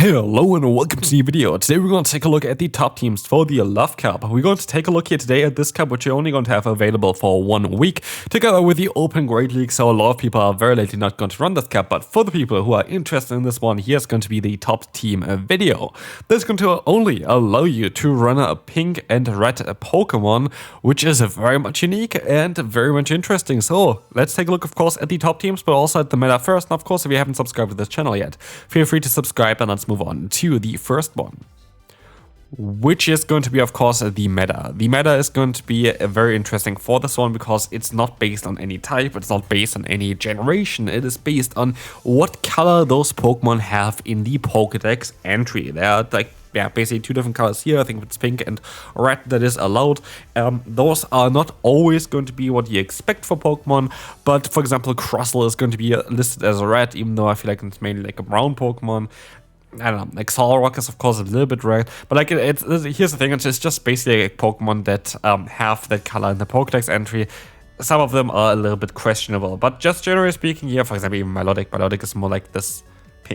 Hello and welcome to the video. Today we're going to take a look at the top teams for the Love Cup. We're going to take a look here today at this cup, which you're only going to have available for 1 week, together with the Open Great League. So a lot of people are very likely not going to run this cup, but for the people who are interested in this one, here's going to be the top team video. This is going to only allow you to run a pink and red Pokemon, which is very much unique and very much interesting. So let's take a look, of course, at the top teams, but also at the meta first. And of course, if you haven't subscribed to this channel yet, feel free to subscribe, and let's move on to the first one, which is going to be, of course, the meta. The meta is going to be very interesting for this one because it's not based on any type, it's not based on any generation, it is based on what color those Pokemon have in the Pokédex entry. There are basically two different colors here. I think it's pink and red that is allowed. Those are not always going to be what you expect for Pokemon, but for example, Crustle is going to be listed as a red, even though I feel like it's mainly like a brown Pokemon. I don't know, like Solrock is of course a little bit red, but like here's the thing, it's just basically a Pokemon that have that color in the Pokédex entry. Some of them are a little bit questionable, but just generally speaking, yeah, for example, even Milotic is more like this.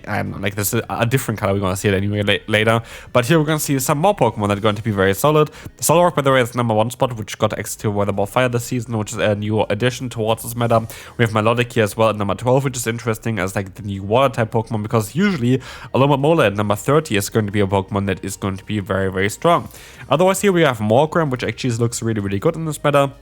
I don't know, like this is a different color. We're going to see it anyway later. But here we're going to see some more Pokemon that are going to be very solid. Solrock, by the way, is #1 spot, which got access to Weather Ball Fire this season, which is a new addition towards this meta. We have Milotic here as well at #12, which is interesting as like the new water type Pokemon, because usually Alomomola at #30 is going to be a Pokemon that is going to be very, very strong. Otherwise, here we have Morgrem, which actually looks really, really good in this meta,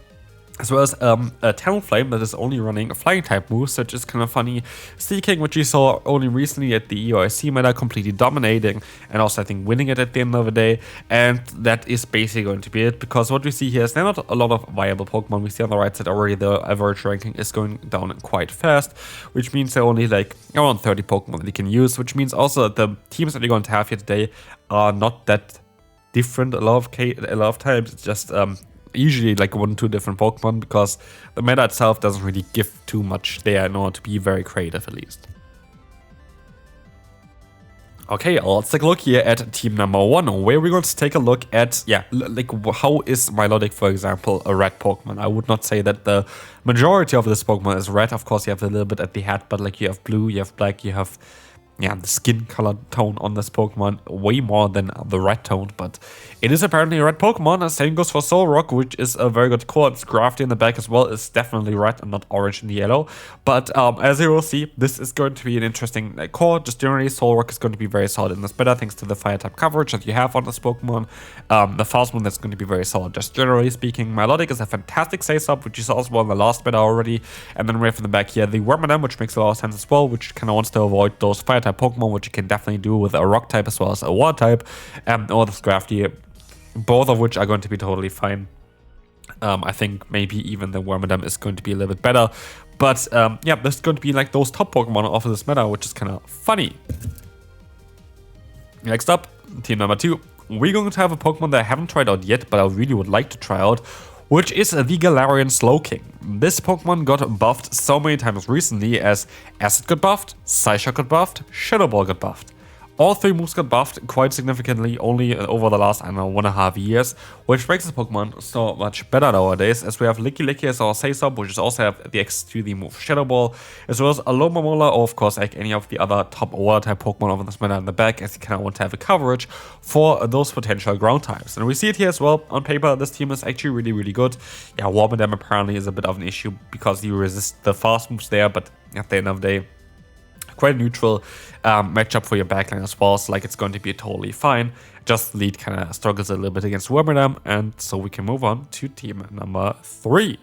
as well as a Talonflame that is only running flying type moves, which is kind of funny. Seaking, which we saw only recently at the EOIC meta, completely dominating and also I think winning it at the end of the day. And that is basically going to be it, because what we see here is there are not a lot of viable Pokemon. We see on the right side already the average ranking is going down quite fast, which means there are only like around 30 Pokemon that you can use, which means also that the teams that you're going to have here today are not that different a lot of times. It's just usually like 1 or 2 different Pokemon, because the meta itself doesn't really give too much there in order to be very creative, at least. Okay, let's take a look here at team #1, where we're going to take a look at, like how is Milotic, for example, a red Pokemon. I would not say that the majority of this Pokemon is red. Of course, you have a little bit at the head, but like you have blue, you have black, you have the skin color tone on this Pokemon way more than the red tone, but it is apparently a red Pokemon. Same goes for Solrock, which is a very good core. It's grafty in the back as well. It's definitely red and not orange and yellow. But as you will see, this is going to be an interesting core. Just generally, Solrock is going to be very solid in this meta, thanks to the fire type coverage that you have on this Pokemon. The fast move that's going to be very solid, just generally speaking. Milotic is a fantastic save-up, which you saw as well in the last meta already. And then we have in the back here the Wormadam, which makes a lot of sense as well, which kind of wants to avoid those fire type Pokemon, which you can definitely do with a rock type as well as a water type, or the Scrafty, both of which are going to be totally fine. I think maybe even the Wormadam is going to be a little bit better, but this is going to be like those top Pokemon off of this meta, which is kind of funny. Next up, team #2, we're going to have a Pokemon that I haven't tried out yet, but I really would like to try out, which is the Galarian Slowking. This Pokemon got buffed so many times recently, as Acid got buffed, Psyshock got buffed, Shadow Ball got buffed. All 3 moves got buffed quite significantly only over the last, I don't know, 1.5 years, which makes this Pokemon so much better nowadays, as we have Licky as our save-up, which is also have the access to the move Shadow Ball, as well as Alomomola, or of course like any of the other top water-type Pokemon over this meta in the back, as you kind of want to have a coverage for those potential ground types. And we see it here as well. On paper, this team is actually really, really good. Yeah, Wormadam apparently is a bit of an issue because you resist the fast moves there, but at the end of the day, quite a neutral matchup for your backline as well, so like it's going to be totally fine. Just lead kind of struggles a little bit against Wormadam, and so we can move on to team #3,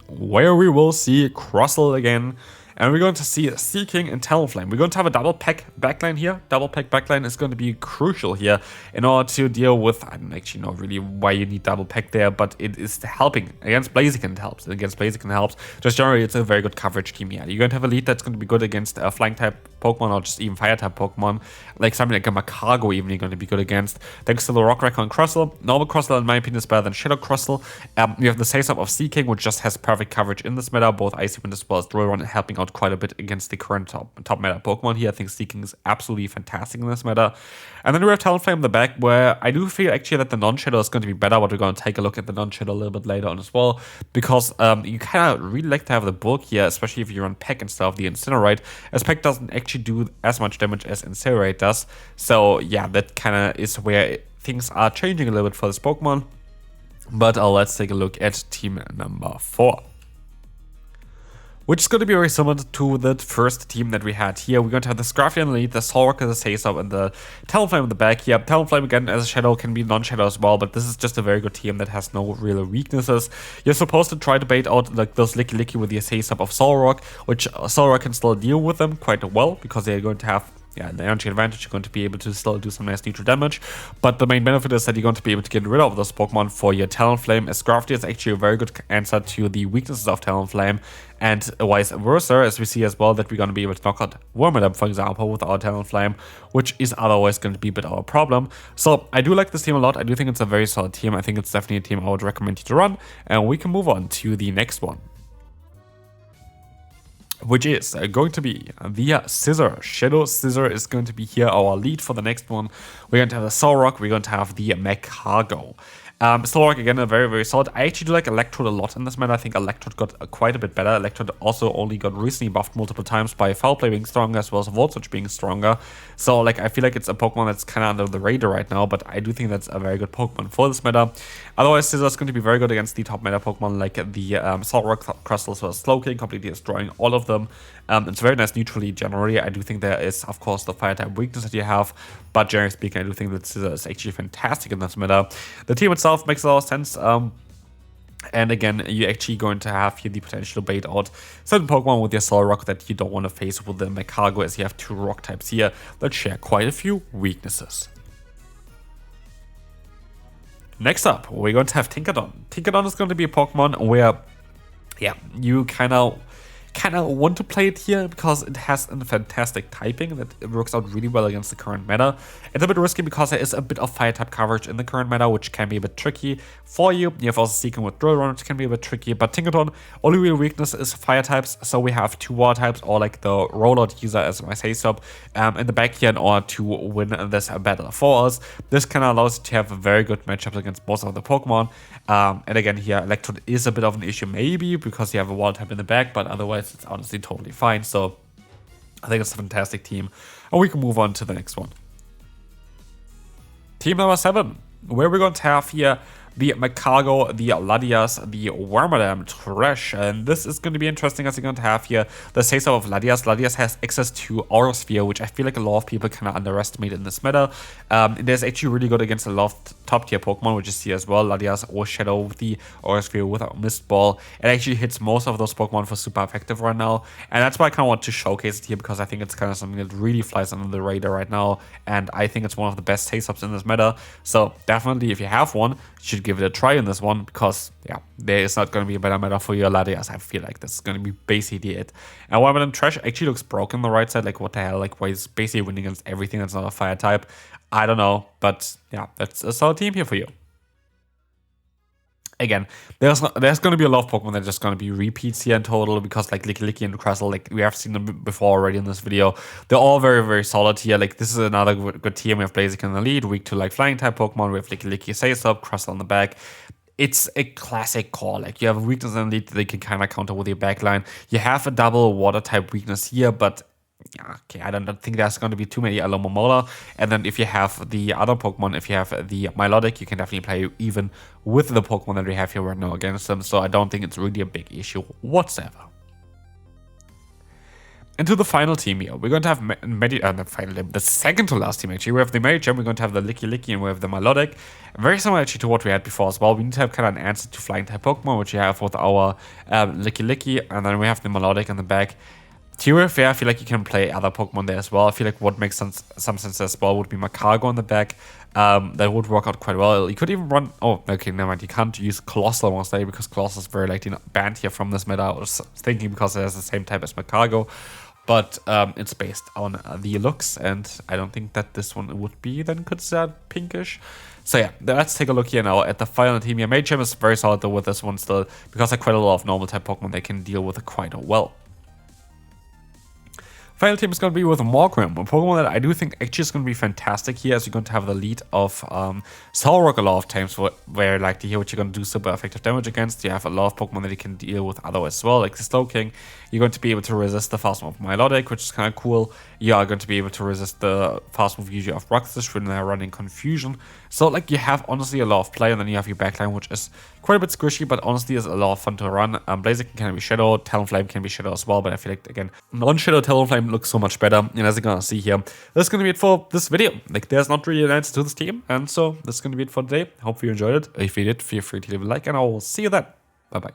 where we will see Crustle again. And we're going to see Seaking and Talonflame. We're going to have a double pack backline here. Double pack backline is going to be crucial here in order to deal with, I don't actually know really why you need double pack there, but it is helping. Against Blaziken it helps. Against Blaziken it helps. Just generally, it's a very good coverage scheme here. You're going to have a lead that's going to be good against flying type Pokemon, or just even fire type Pokemon. Like something like a Macago even you're going to be good against. Thanks to the Rock Wrecker and Crustle. Normal Crustle, in my opinion, is better than Shadow Crustle. We have the save-up of Seaking, which just has perfect coverage in this meta, both Icy Wind as well as Drill Run, helping out quite a bit against the current top meta Pokemon here. I think Seaking is absolutely fantastic in this meta. And then we have Talonflame in the back, where I do feel actually that the non-shadow is going to be better, but we're going to take a look at the non-shadow a little bit later on as well, because you kind of really like to have the bulk here, especially if you run Peck and stuff, the Incinerate, as Peck doesn't actually actually do as much damage as Incinerate does. So yeah, that kind of is where things are changing a little bit for this Pokemon. But let's take a look at team number 4. Which is going to be very similar to the first team that we had here. We're going to have the Scrafty in the lead, the Solrock as a Say-Up, and the Talonflame in the back here. Talonflame again as a Shadow can be non-Shadow as well, but this is just a very good team that has no real weaknesses. You're supposed to try to bait out like those Licky with the Say-Up of Solrock, which Solrock can still deal with them quite well because they're going to have the energy advantage. You're going to be able to still do some nice neutral damage, but the main benefit is that you're going to be able to get rid of those Pokemon for your Talonflame, as Scrafty is actually a very good answer to the weaknesses of Talonflame, and vice versa, as we see as well that we're going to be able to knock out Wormadam, for example, with our Talonflame, which is otherwise going to be a bit of a problem. So I do like this team a lot. I do think it's a very solid team. I think it's definitely a team I would recommend you to run, and we can move on to the next one, which is going to be the Scissor. Shadow Scissor is going to be here our lead for the next one. We're going to have the Solrock, we're going to have the Magcargo. Solrock again, a very, very solid. I actually do like Electrode a lot in this meta. I think Electrode got quite a bit better. Electrode also only got recently buffed multiple times by Foul Play being stronger as well as Volt Switch being stronger. So like I feel like it's a Pokemon that's kind of under the radar right now, but I do think that's a very good Pokemon for this meta. Otherwise, Scissor is going to be very good against the top meta Pokemon like the Solrock, Crustle, as well as Slowking, completely destroying all of them. It's very nice neutrally generally. I do think there is, of course, the fire type weakness that you have, but generally speaking, I do think that Scissor is actually fantastic in this meta. The team itself makes a lot of sense. And again, you're actually going to have here the potential to bait out certain Pokemon with your Solrock that you don't want to face with the Magcargo, as you have 2 rock types here that share quite a few weaknesses. Next up, we're going to have Tinkerdon. Tinkerdon is going to be a Pokemon where, yeah, you kind of want to play it here because it has a fantastic typing that it works out really well against the current meta. It's a bit risky because there is a bit of fire type coverage in the current meta, which can be a bit tricky for you. You have also Seeking with Drill Run, which can be a bit tricky, but Tinkerdon, only real weakness is fire types, so we have 2 water types, or like the Rollout user as my Say-Up in the back here in order to win this battle for us. This kind of allows you to have a very good matchups against most of the Pokemon. And again here, Electrode is a bit of an issue maybe because you have a water type in the back, but otherwise it's honestly totally fine. So I think it's a fantastic team, and we can move on to the next one. Team number 7, where we're going to have here the Magcargo, the Latias, the Wormadam Trash, and this is going to be interesting as you're going to have here the Say-Up of Latias. Latias has access to Aura Sphere, which I feel like a lot of people kind of underestimate in this meta. It is actually really good against a lot of top tier Pokemon, which is here as well. Latias or Shadow with the Aura Sphere with a Mist Ball. It actually hits most of those Pokemon for super effective right now, and that's why I kind of want to showcase it here because I think it's kind of something that really flies under the radar right now, and I think it's one of the best Say-Ups in this meta. So definitely, if you have one, you should give it a try in this one because, yeah, there is not going to be a better meta for your Latias. I feel like this is going to be basically it. And Wormadam Trash actually looks broken on the right side. Like, what the hell? Like, why is basically winning against everything that's not a fire type? I don't know, but yeah, that's a solid team here for you. Again, there's going to be a lot of Pokemon that are just going to be repeats here in total because like Licky and Crustle, like we have seen them before already in this video. They're all very, very solid here. Like this is another good team. We have Blaziken in the lead, weak to like flying type Pokemon. We have Licky, Say-Up, Crustle on the back. It's a classic core. Like you have a weakness in the lead that they can kind of counter with your backline. You have a double water type weakness here, but yeah, okay, I don't think there's going to be too many Alomomola. And then if you have the other Pokemon, if you have the Milotic, you can definitely play even with the Pokemon that we have here right now against them. So I don't think it's really a big issue whatsoever. And to the final team here, we're going to have the second to last team actually. We have the Medicham, we're going to have the Licky, and we have the Milotic. Very similar actually to what we had before as well. We need to have kind of an answer to flying type Pokemon, which you have with our Licky, and then we have the Milotic in the back. To be fair, I feel like you can play other Pokemon there as well. I feel like what makes some sense as well would be Magcargo on the back. That would work out quite well. You could even run... Oh, okay, never mind. You can't use Colossal Monster because Colossal is very likely banned here from this meta. I was thinking because it has the same type as Magcargo. But it's based on the looks, and I don't think that this one would be then considered pinkish. So yeah, let's take a look here now at the final team here. Medicham is very solid though with this one still, because there are quite a lot of normal type Pokemon they can deal with it quite well. Final team is going to be with Morgrem, a Pokemon that I do think actually is going to be fantastic here, as you're going to have the lead of Solrock a lot of times, where like the hero which you're going to do super effective damage against. You have a lot of Pokemon that you can deal with other as well, like the Slowking. You're going to be able to resist the fast move of Milotic, which is kind of cool. You are going to be able to resist the fast move usually of Rockfish when they're running Confusion. So like you have honestly a lot of play, and then you have your backline, which is quite a bit squishy, but honestly is a lot of fun to run. Blaziken can be Shadow, Talonflame can be Shadow as well, but I feel like again, non-Shadow Talonflame looks so much better. And as you're gonna see here, that's gonna be it for this video. Like there's not really an answer to this team, and so that's gonna be it for today. Hope you enjoyed it. If you did, feel free to leave a like, and I will see you then. Bye bye.